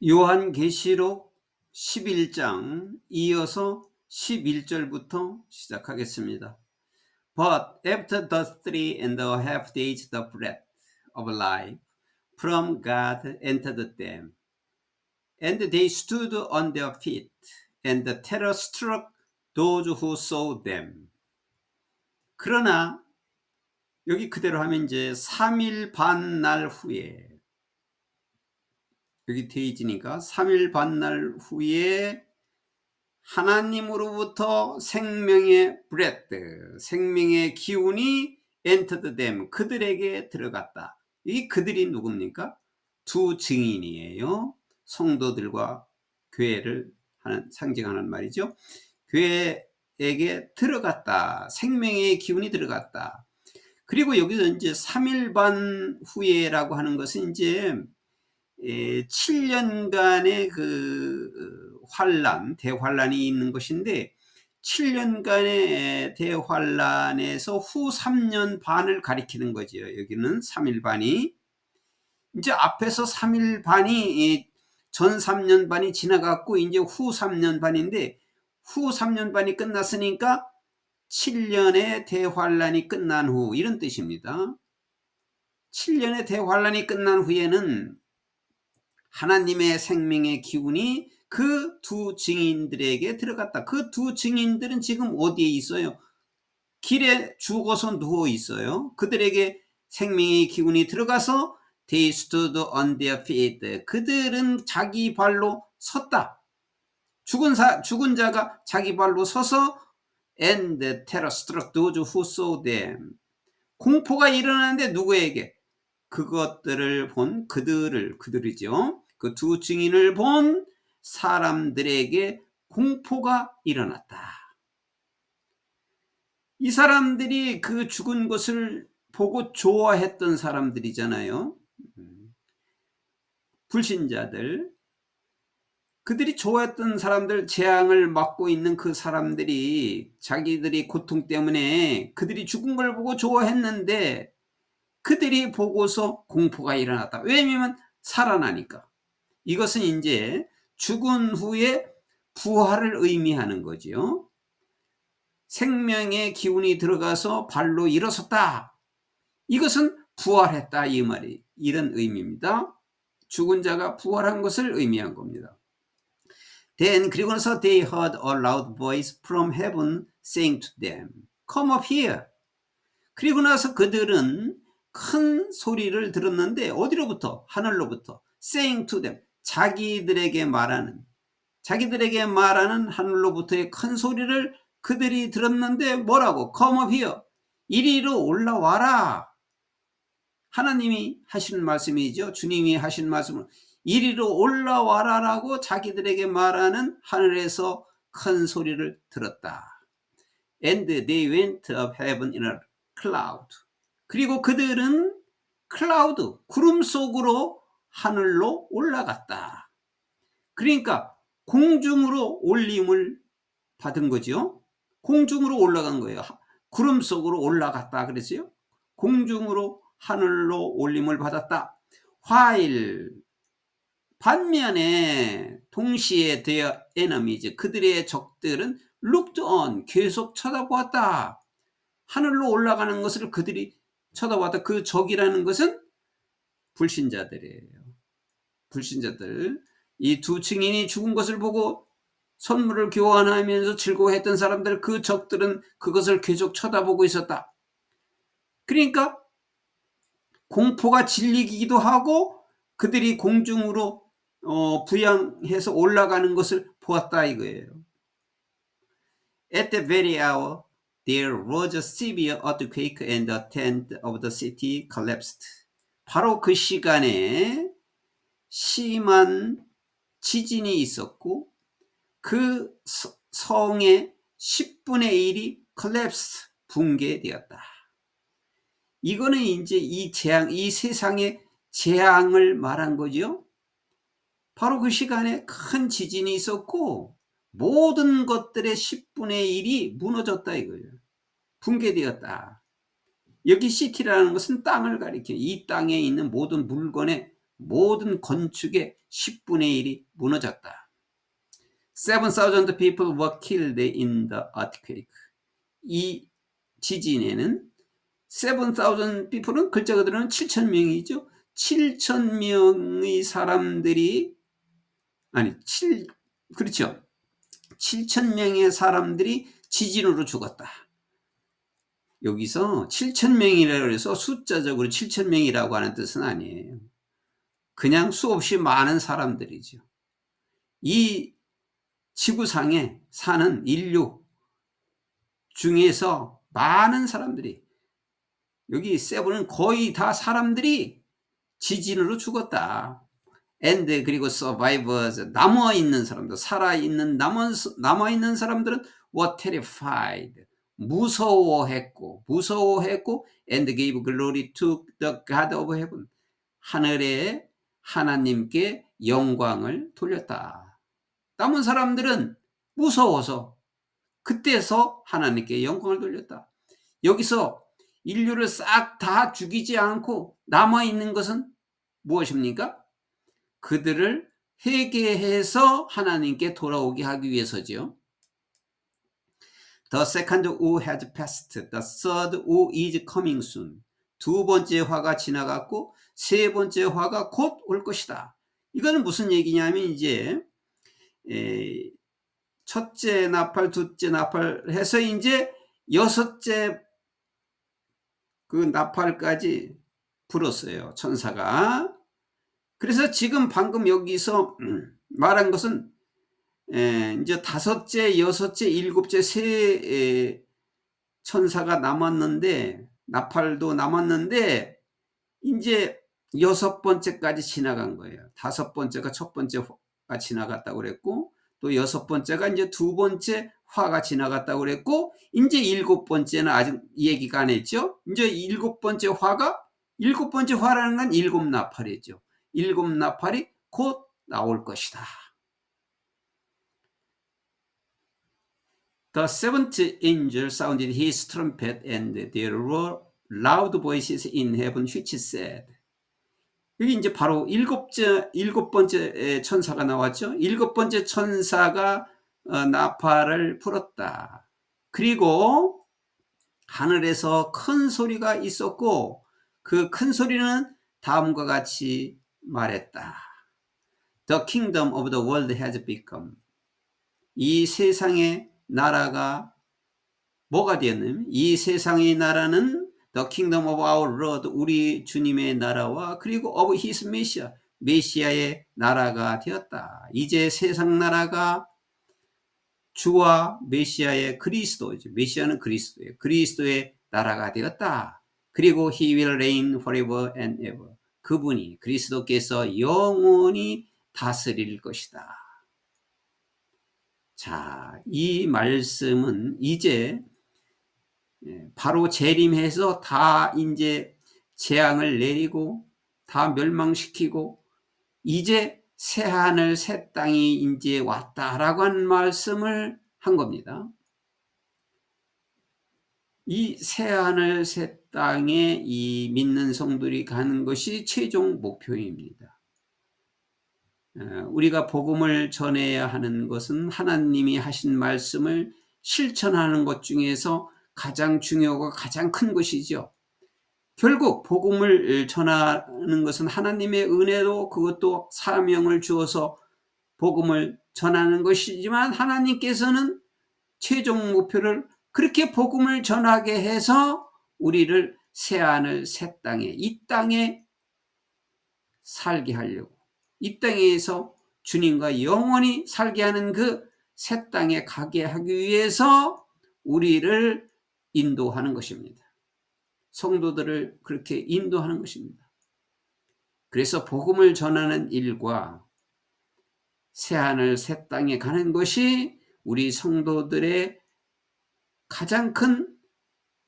요한계시록 11장 이어서 11절부터 시작하겠습니다. But after the 3.5 days the breath of life from God entered them, and they stood on their feet, and the terror struck those who saw them. 그러나 여기 그대로 하면 이제 3일 반 날 후에, 여기 데이지니까 3일 반 날 후에 하나님으로부터 생명의 브레드, 생명의 기운이 entered them, 그들에게 들어갔다. 이 그들이 누굽니까? 두 증인이에요. 성도들과 교회를 상징하는 말이죠. 교회에게 들어갔다. 생명의 기운이 들어갔다. 그리고 여기서 이제 3일 반 후에라고 하는 것은 이제 7년간의 그 환란, 대환란이 있는 것인데 7년간의 대환란에서 후 3년 반을 가리키는 거죠. 여기는 3일 반이. 이제 앞에서 3일 반이 전 3년 반이 지나갔고 이제 후 3년 반인데 후 3년 반이 끝났으니까 7년의 대환란이 끝난 후, 이런 뜻입니다. 7년의 대환란이 끝난 후에는 하나님의 생명의 기운이 그 두 증인들에게 들어갔다. 그 두 증인들은 지금 어디에 있어요? 길에 죽어서 누워 있어요. 그들에게 생명의 기운이 들어가서 They stood on their feet. 그들은 자기 발로 섰다. 죽은 자가 자기 발로 서서 And terror struck those who saw them. 공포가 일어나는데 누구에게? 그것들을 본 그들이죠. 그 두 증인을 본 사람들에게 공포가 일어났다. 이 사람들이 그 죽은 것을 보고 좋아했던 사람들이잖아요. 불신자들. 그들이 좋아했던 사람들, 재앙을 맞고 있는 그 사람들이 자기들이 고통 때문에 그들이 죽은 걸 보고 좋아했는데 그들이 보고서 공포가 일어났다. 왜냐하면 살아나니까. 이것은 이제 죽은 후에 부활을 의미하는 거지요. 생명의 기운이 들어가서 발로 일어섰다. 이것은 부활했다, 이 말이, 이런 의미입니다. 죽은 자가 부활한 것을 의미한 겁니다. Then 그리고 나서 they heard a loud voice from heaven saying to them, Come up here. 그리고 나서 그들은 큰 소리를 들었는데 어디로부터? 하늘로부터. Saying to them, 자기들에게 말하는 하늘로부터의 큰 소리를 그들이 들었는데 뭐라고? Come up here. 이리로 올라와라. 하나님이 하시는 말씀이죠. 주님이 하신 말씀은 이리로 올라와라라고 자기들에게 말하는 하늘에서 큰 소리를 들었다. And they went up heaven in a cloud. 그리고 그들은 클라우드, 구름 속으로 하늘로 올라갔다. 그러니까 공중으로 올림을 받은 거죠. 공중으로 올라간 거예요. 구름 속으로 올라갔다 그랬어요. 공중으로 하늘로 올림을 받았다. while 반면에 동시에 their enemies, 그들의 적들은 looked on, 계속 쳐다보았다. 하늘로 올라가는 것을 그들이 쳐다보았다. 그 적이라는 것은 불신자들이에요. 불신자들. 이 두 증인이 죽은 것을 보고 선물을 교환하면서 즐거워했던 사람들, 그 적들은 그것을 계속 쳐다보고 있었다. 그러니까 공포가 질리기도 하고 그들이 공중으로 부양해서 올라가는 것을 보았다 이거예요. At the very hour there was a severe earthquake and the tent of the city collapsed. 바로 그 시간에 심한 지진이 있었고 그 성의 10분의 1이 collapse, 붕괴되었다. 이거는 이제 이 재앙, 이 세상의 재앙을 말한 거죠. 바로 그 시간에 큰 지진이 있었고 모든 것들의 10분의 1이 무너졌다 이거예요. 붕괴되었다. 여기 시티라는 것은 땅을 가리켜요. 이 땅에 있는 모든 물건의 모든 건축의 10분의 1이 무너졌다. 7,000 people were killed in the earthquake. 이 지진에는 7,000 people은 글자 그대로는 7,000명이죠. 7,000명의 사람들이 그렇죠. 7,000명의 사람들이 지진으로 죽었다. 여기서 7,000명이라고 해서 숫자적으로 7,000명이라고 하는 뜻은 아니에요. 그냥 수없이 많은 사람들이죠. 이 지구상에 사는 인류 중에서 많은 사람들이, 여기 세븐은 거의 다 사람들이 지진으로 죽었다. and 그리고 survivors, 남아있는 사람들, 남아있는 사람들은 were terrified, 무서워했고 and gave glory to the God of heaven, 하늘의 하나님께 영광을 돌렸다. 남은 사람들은 무서워서 그때서 하나님께 영광을 돌렸다. 여기서 인류를 싹 다 죽이지 않고 남아있는 것은 무엇입니까? 그들을 회개해서 하나님께 돌아오게 하기 위해서죠. The second woe has passed. The third woe is coming soon. 두 번째 화가 지나갔고 세 번째 화가 곧 올 것이다. 이거는 무슨 얘기냐면 이제 첫째 나팔, 둘째 나팔 해서 이제 여섯째 그 나팔까지 불었어요. 천사가. 그래서 지금 방금 여기서 말한 것은 이제 다섯째, 여섯째, 일곱째 세 천사가 남았는데, 나팔도 남았는데 이제 여섯 번째까지 지나간 거예요. 다섯 번째가 첫 번째가 지나갔다고 그랬고, 또 여섯 번째가 이제 두 번째 화가 지나갔다고 그랬고, 이제 일곱 번째는 아직 얘기가 안 했죠. 이제 일곱 번째 화라는 건 일곱 나팔이죠. 일곱 나팔이 곧 나올 것이다. The seventh angel sounded his trumpet, and there were loud voices in heaven which said. 여기 이제 바로 일곱 번째 천사가 나왔죠. 일곱 번째 천사가 나팔을 불었다. 그리고 하늘에서 큰 소리가 있었고, 그 큰 소리는 다음과 같이 말했다. The kingdom of the world has become. 이 세상의 나라가 뭐가 되었냐면, 이 세상의 나라는 The kingdom of our Lord, 우리 주님의 나라와 그리고 of his Messiah, 메시아의 나라가 되었다. 이제 세상 나라가 주와 메시아의 그리스도죠. 메시아는 그리스도예요. 그리스도의 나라가 되었다. 그리고 he will reign forever and ever. 그분이, 그리스도께서 영원히 다스릴 것이다. 자, 이 말씀은 이제 바로 재림해서 다 이제 재앙을 내리고 다 멸망시키고 이제 새 하늘 새 땅이 이제 왔다라고 하는 말씀을 한 겁니다. 이 새 하늘 새 땅에 이 믿는 성도들이 가는 것이 최종 목표입니다. 우리가 복음을 전해야 하는 것은 하나님이 하신 말씀을 실천하는 것 중에서 가장 중요하고 가장 큰 것이죠. 결국 복음을 전하는 것은 하나님의 은혜로 그것도 사명을 주어서 복음을 전하는 것이지만, 하나님께서는 최종 목표를 그렇게 복음을 전하게 해서 우리를 새하늘 새 땅에, 이 땅에 살게 하려고, 이 땅에서 주님과 영원히 살게 하는 그 새 땅에 가게 하기 위해서 우리를 인도하는 것입니다. 성도들을 그렇게 인도하는 것입니다. 그래서 복음을 전하는 일과 새하늘 새 땅에 가는 것이 우리 성도들의 가장 큰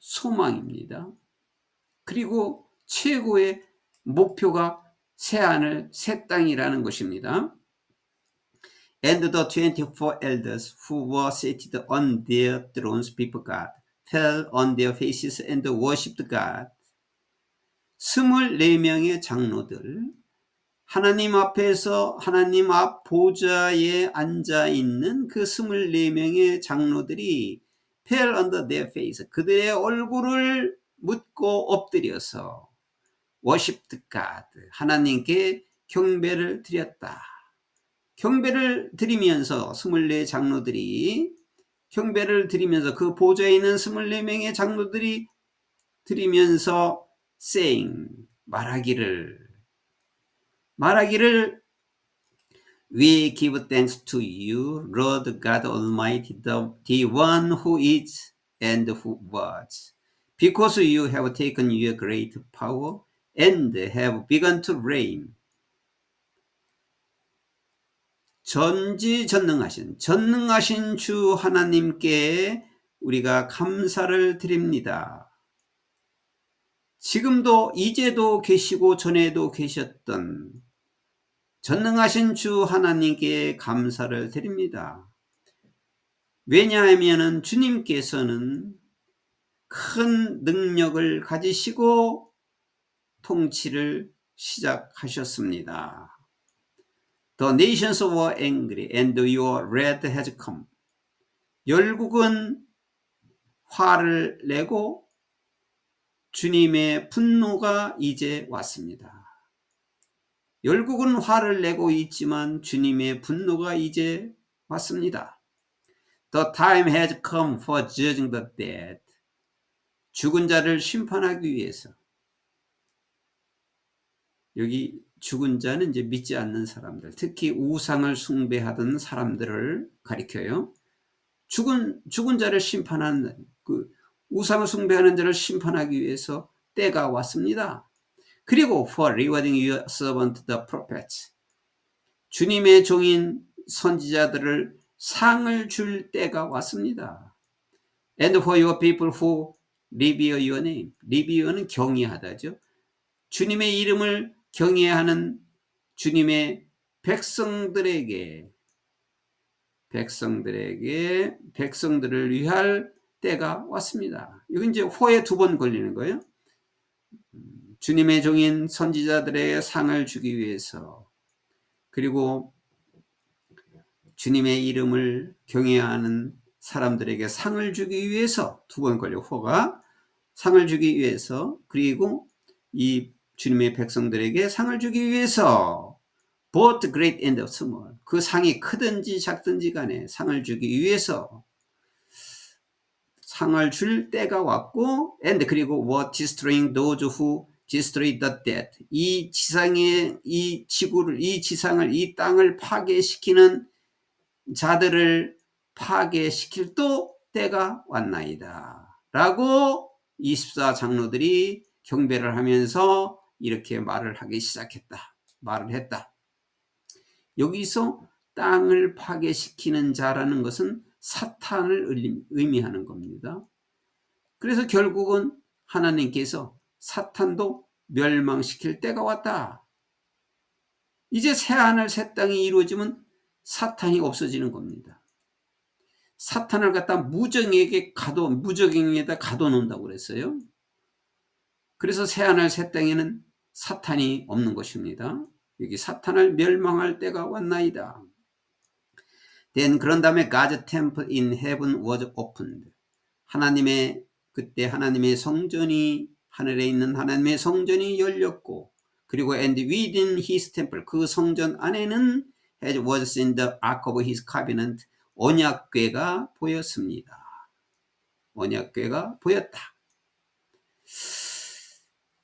소망입니다. 그리고 최고의 목표가 새하늘 새 땅이라는 것입니다. And the 24 elders who were seated on their thrones before God fell on their faces and worshipped God. 24명의 장로들, 하나님 앞에서 하나님 앞 보좌에 앉아 있는 그 24명의 장로들이 fell on their face, 그들의 얼굴을 묻고 엎드려서 worshiped God, 하나님께 경배를 드렸다. 경배를 드리면서 24 장로들이 경배를 드리면서 그 보좌에 있는 24명의 장로들이 드리면서 saying, 말하기를 We give thanks to you, Lord God Almighty, the one who is and who was, because you have taken your great power and have begun to reign. 전지전능하신 주 하나님께 우리가 감사를 드립니다. 지금도 이제도 계시고 전에도 계셨던 전능하신 주 하나님께 감사를 드립니다. 왜냐하면 주님께서는 큰 능력을 가지시고 통치를 시작하셨습니다. The nations were angry and your wrath has come. 열국은 화를 내고 주님의 분노가 이제 왔습니다. 열국은 화를 내고 있지만 주님의 분노가 이제 왔습니다. The time has come for judging the dead. 죽은 자를 심판하기 위해서. 여기 죽은 자는 이제 믿지 않는 사람들, 특히 우상을 숭배하던 사람들을 가리켜요. 죽은 자를 심판하는, 그 우상을 숭배하는 자를 심판하기 위해서 때가 왔습니다. 그리고 for rewarding your servant the prophets, 주님의 종인 선지자들을 상을 줄 때가 왔습니다. And for your people who revere your name, revere는 경외하다죠. 주님의 이름을 경외하는 주님의 백성들을 위할 때가 왔습니다. 여기 이제 호에 2번 걸리는 거예요. 주님의 종인 선지자들의 상을 주기 위해서, 그리고 주님의 이름을 경외하는 사람들에게 상을 주기 위해서 2번 걸려, 호가 상을 주기 위해서, 그리고 이 주님의 백성들에게 상을 주기 위해서 both great and small, 그 상이 크든지 작든지 간에 상을 주기 위해서 상을 줄 때가 왔고, and 그리고 what destroying those who destroy the dead, 이 지상의 이 지구를, 이 지상을, 이 땅을 파괴시키는 자들을 파괴시킬 또 때가 왔나이다 라고 24 장로들이 경배를 하면서 이렇게 말을 했다. 여기서 땅을 파괴시키는 자라는 것은 사탄을 의미하는 겁니다. 그래서 결국은 하나님께서 사탄도 멸망시킬 때가 왔다. 이제 새하늘 새 땅이 이루어지면 사탄이 없어지는 겁니다. 사탄을 갖다 무적행에다 가둬놓는다고 그랬어요. 그래서 새하늘 새 땅에는 사탄이 없는 것입니다. 여기 사탄을 멸망할 때가 왔나이다. Then 그런 다음에 God's temple in heaven was opened. 그때 하나님의 성전이, 하늘에 있는 하나님의 성전이 열렸고, 그리고 and within his temple, 그 성전 안에는 as was in the ark of his covenant, 언약궤가 보였습니다. 언약궤가 보였다.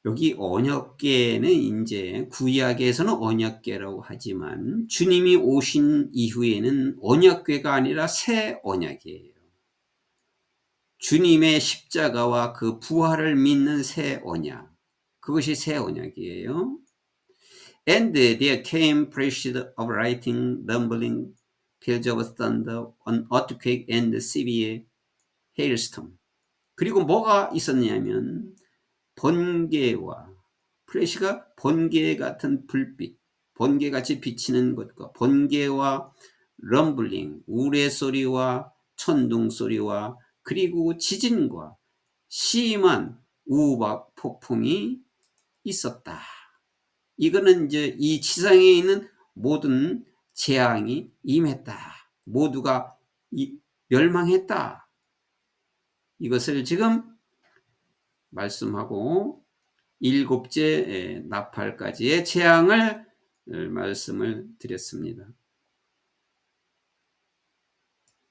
여기 언약궤는 이제 구약에서는 언약궤라고 하지만 주님이 오신 이후에는 언약궤가 아니라 새 언약이에요. 주님의 십자가와 그 부활을 믿는 새 언약, 그것이 새 언약이에요. And there came flashes of lightning, rumbling, peals of thunder, an earthquake and severe hailstorm. 그리고 뭐가 있었냐면 번개와, 플래시가 번개 같은 불빛, 번개같이 비치는 것과, 번개와 럼블링, 우레소리와 천둥소리와, 그리고 지진과 심한 우박 폭풍이 있었다. 이거는 이제 이 지상에 있는 모든 재앙이 임했다. 모두가 멸망했다. 이것을 지금 말씀하고 일곱째 나팔까지의 재앙을 말씀을 드렸습니다.